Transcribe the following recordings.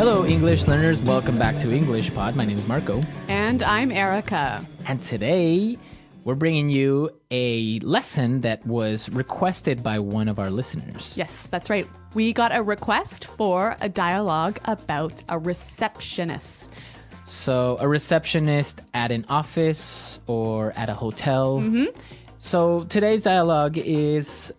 Hello, English learners. Welcome back to English Pod. My name is Marco. And I'm Erica. And today, we're bringing you a lesson that was requested by one of our listeners. Yes, that's right. We got a request for a dialogue about a receptionist. So, a receptionist at an office or at a hotel. So, today's dialogue is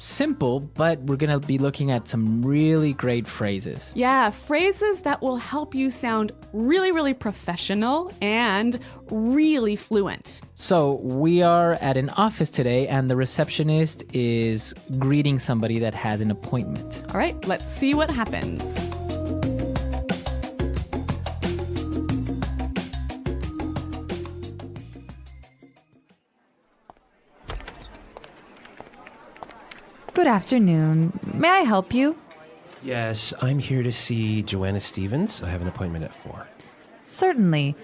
simple, but we're going to be looking at some really great phrases. Yeah, phrases that will help you sound really, really professional and really fluent. So, we are at an office today, and the receptionist is greeting somebody that has an appointment. All right, let's see what happens. Good afternoon. May I help you? Yes, I'm here to see Joanna Stevens. I have an appointment at 4. Certainly.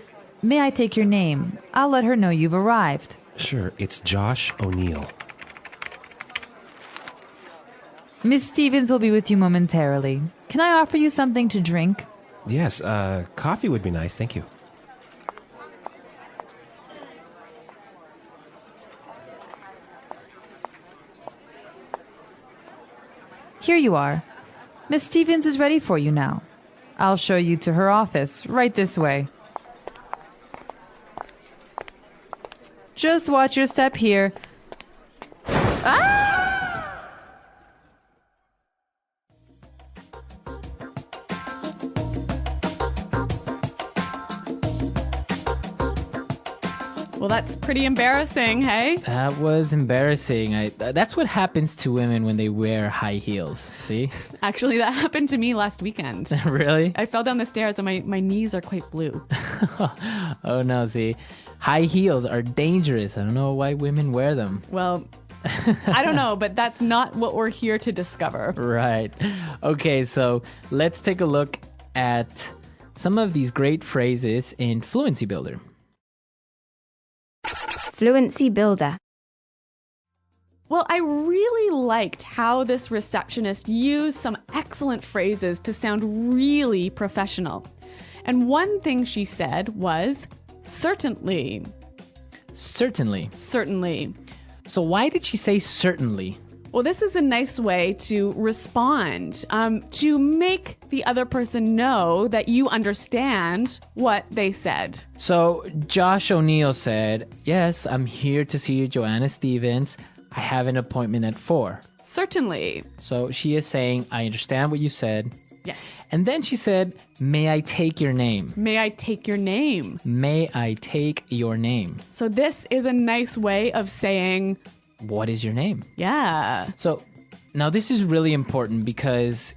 May I take your name? I'll let her know you've arrived. Sure, it's Josh O'Neill. Miss Stevens will be with you momentarily. Can I offer you something to drink? Yes, coffee would be nice, thank you. Here you are. Miss Stevens is ready for you now. I'll show you to her office, right this way. Just watch your step here. Well, that's pretty embarrassing, hey? That was embarrassing. That's what happens to women when they wear high heels. See? Actually, that happened to me last weekend. Really? I fell down the stairs and my knees are quite blue. Oh, no, see? High heels are dangerous. I don't know why women wear them. Well, I don't know, but that's not what we're here to discover. Right. Okay, so let's take a look at some of these great phrases in Fluency Builder. Fluency Builder. Well, I really liked how this receptionist used some excellent phrases to sound really professional. And one thing she said was, certainly. Certainly. Certainly. So why did she say certainly? Well, this is a nice way to respond, to make the other person know that you understand what they said. So Josh O'Neill said, yes, I'm here to see Joanna Stevens. I have an appointment at 4. Certainly. So she is saying, I understand what you said. Yes. And then she said, may I take your name? May I take your name? May I take your name? So this is a nice way of saying, what is your name? yeah. So now this is really important because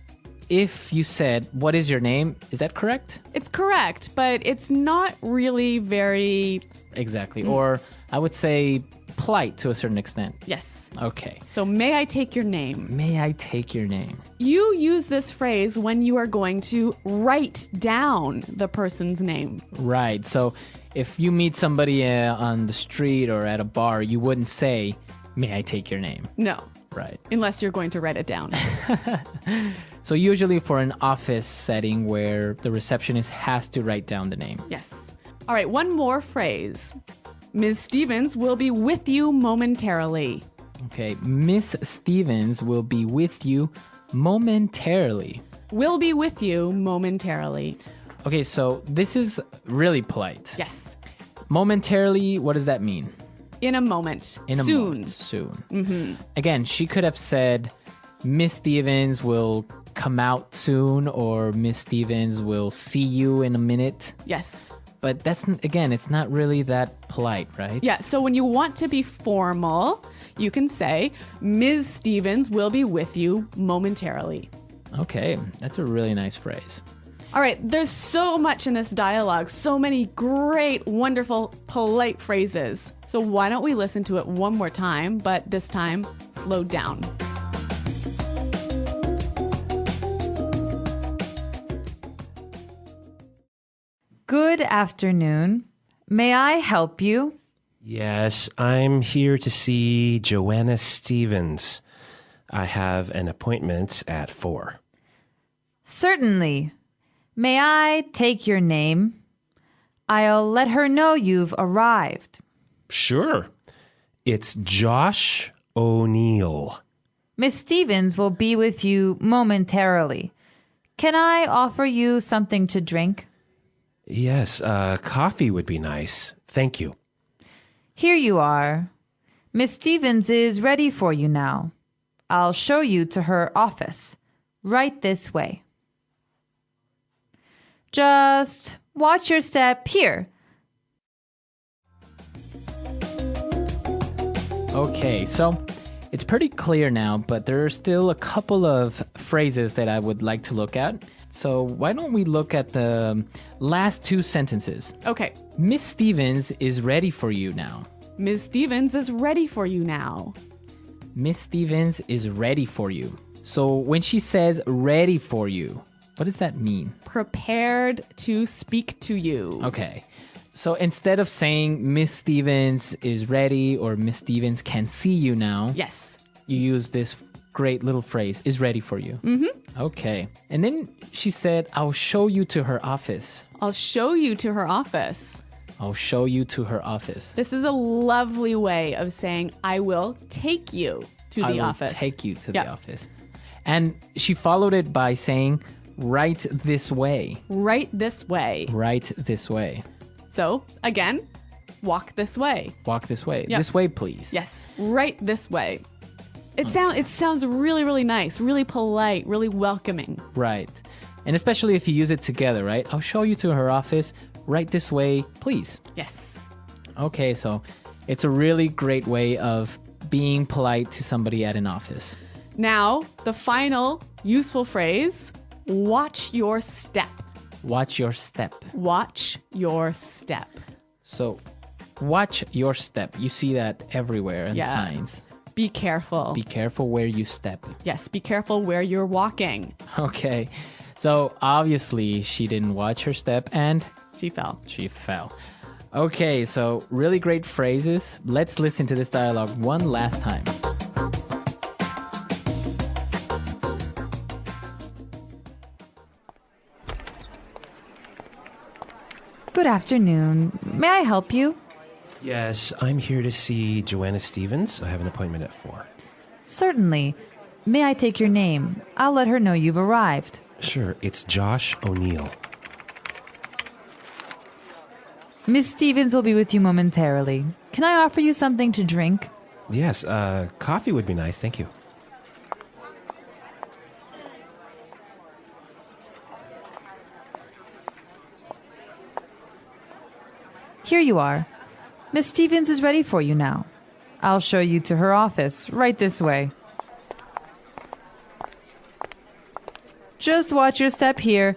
if you said, what is your name? Is that correct? It's correct, but it's not really very... Exactly. Or I would say polite to a certain extent. Yes. Okay. So may I take your name? May I take your name? You use this phrase when you are going to write down the person's name. Right. So if you meet somebody on the street or at a bar, you wouldn't say, may I take your name? No. Right. Unless you're going to write it down. So usually for an office setting where the receptionist has to write down the name. Yes. All right, one more phrase. Ms. Stevens will be with you momentarily. Okay. Miss Stevens will be with you momentarily. Will be with you momentarily. Okay, so this is really polite. Yes. Momentarily, what does that mean? In a moment. In a Soon. moment. Soon. Again, she could have said, Miss Stevens will come out soon, or Miss Stevens will see you in a minute. Yes. But again, it's not really that polite, right? Yeah, so when you want to be formal, you can say, Ms. Stevens will be with you momentarily. Okay, that's a really nice phrase. All right, there's so much in this dialogue, so many great, wonderful, polite phrases. So why don't we listen to it one more time, but this time, slow down. Good afternoon. May I help you? Yes, I'm here to see Joanna Stevens. I have an appointment at 4. Certainly. May I take your name? I'll let her know you've arrived. Sure. It's Josh O'Neill. Miss Stevens will be with you momentarily. Can I offer you something to drink? Yes, coffee would be nice. Thank you. Here you are. Miss Stevens is ready for you now. I'll show you to her office. Right this way. Just watch your step here. Okay, so it's pretty clear now, but there are still a couple of phrases that I would like to look at. So why don't we look at the last two sentences? Okay. Miss Stevens is ready for you now. Ms. Stevens is ready for you now. Miss Stevens is ready for you. So when she says ready for you, what does that mean? Prepared to speak to you. Okay. So instead of saying Miss Stevens is ready or Miss Stevens can see you now, Yes. you use this great little phrase, is ready for you. Mm-hmm. Okay. And then she said, I'll show you to her office. I'll show you to her office. I'll show you to her office. This is a lovely way of saying, I will take you to the office. I will take you to Yep. the office. And she followed it by saying, right this way. Right this way. Right this way. So, again, walk this way. Walk this way. Yep. This way, please. Yes, right this way. It sounds really, really nice, really polite, really welcoming. Right. And especially if you use it together, right? I'll show you to her office. Right this way, please. Yes. Okay, so it's a really great way of being polite to somebody at an office. Now, the final useful phrase, watch your step. Watch your step. Watch your step. So, watch your step. You see that everywhere in Yeah. signs. Be careful. Be careful where you step. Yes, be careful where you're walking. Okay. So, obviously, she didn't watch her step and She fell. she fell. Okay, so really great phrases. Let's listen to this dialogue one last time. Good afternoon. May I help you? Yes, I'm here to see Joanna Stevens. I have an appointment at 4. Certainly. May I take your name? I'll let her know you've arrived. Sure, it's Josh O'Neill. Miss Stevens will be with you momentarily. Can I offer you something to drink? Yes, coffee would be nice. Thank you. Here you are. Miss Stevens is ready for you now. I'll show you to her office. Right this way. Just watch your step here.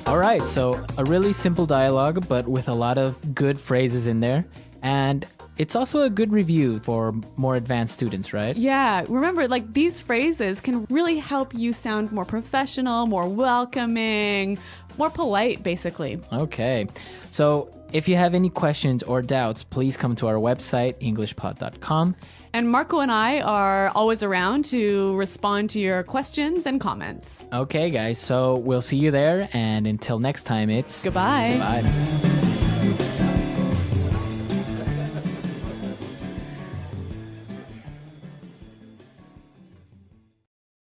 All right, so a really simple dialogue, but with a lot of good phrases in there. And it's also a good review for more advanced students, right? Yeah, remember, like these phrases can really help you sound more professional, more welcoming, more polite, basically. Okay. So if you have any questions or doubts, please come to our website, englishpod.com. And Marco and I are always around to respond to your questions and comments. Okay, guys, so we'll see you there. And until next time, it's Goodbye. Bye.